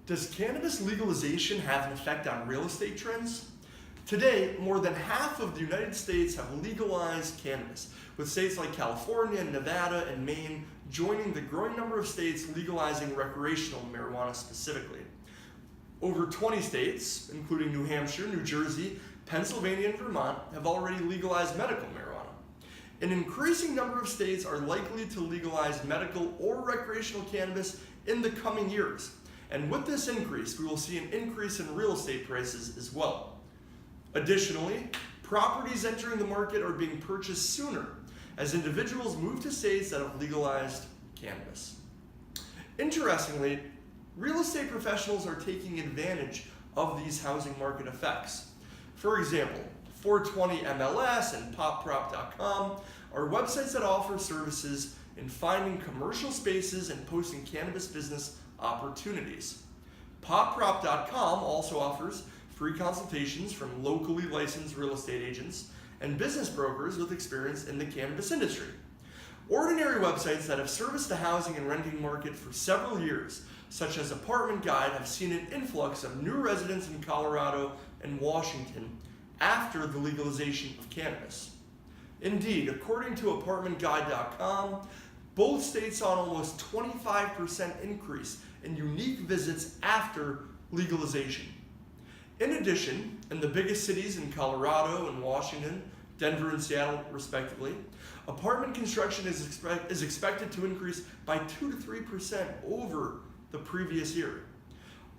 Does cannabis legalization have an effect on real estate trends? Today, more than half of the United States have legalized cannabis, with states like California, Nevada, and Maine joining the growing number of states legalizing recreational marijuana specifically. Over 20 states, including New Hampshire, New Jersey, Pennsylvania, and Vermont, have already legalized medical marijuana. An increasing number of states are likely to legalize medical or recreational cannabis in the coming years. And with this increase, we will see an increase in real estate prices as well. Additionally, properties entering the market are being purchased sooner as individuals move to states that have legalized cannabis. Interestingly, real estate professionals are taking advantage of these housing market effects. For example, 420 MLS and popprop.com are websites that offer services in finding commercial spaces and posting cannabis business opportunities. Popprop.com also offers free consultations from locally licensed real estate agents and business brokers with experience in the cannabis industry. Ordinary websites that have serviced the housing and renting market for several years, such as Apartment Guide, have seen an influx of new residents in Colorado and Washington after the legalization of cannabis. Indeed, according to apartmentguide.com, both states saw an almost 25% increase in unique visits after legalization. In addition, in the biggest cities in Colorado and Washington, Denver and Seattle respectively, apartment construction is expected to increase by 2 to 3% over the previous year.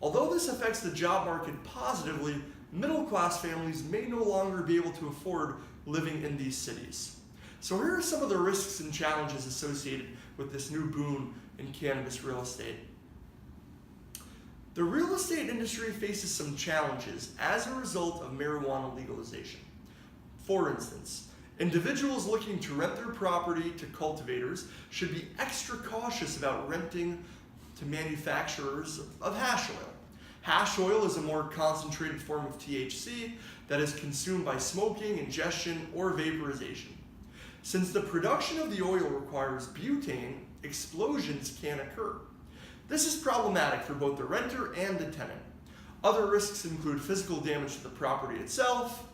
Although this affects the job market positively, middle-class families may no longer be able to afford living in these cities. So here are some of the risks and challenges associated with this new boom in cannabis real estate. The real estate industry faces some challenges as a result of marijuana legalization. For instance, individuals looking to rent their property to cultivators should be extra cautious about renting to manufacturers of hash oil. Hash oil is a more concentrated form of THC that is consumed by smoking, ingestion, or vaporization. Since the production of the oil requires butane, explosions can occur. This is problematic for both the renter and the tenant. Other risks include physical damage to the property itself.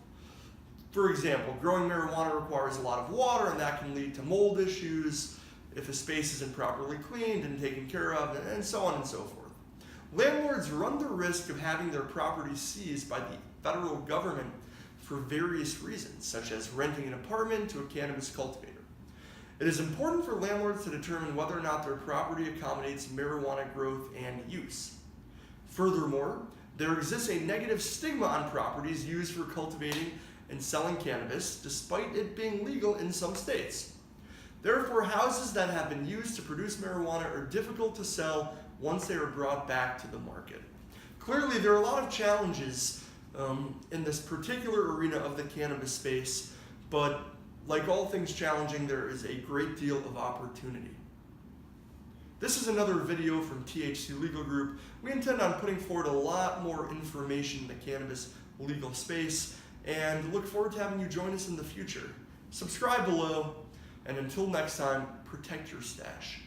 For example, growing marijuana requires a lot of water, and that can lead to mold issues if a space isn't properly cleaned and taken care of, and so on and so forth. Landlords run the risk of having their property seized by the federal government for various reasons, such as renting an apartment to a cannabis cultivator. It is important for landlords to determine whether or not their property accommodates marijuana growth and use. Furthermore, there exists a negative stigma on properties used for cultivating and selling cannabis, despite it being legal in some states. Therefore, houses that have been used to produce marijuana are difficult to sell once they are brought back to the market. Clearly, there are a lot of challenges in this particular arena of the cannabis space, but like all things challenging, there is a great deal of opportunity. This is another video from THC Legal Group. We intend on putting forward a lot more information in the cannabis legal space, and look forward to having you join us in the future. Subscribe below, and until next time, protect your stash.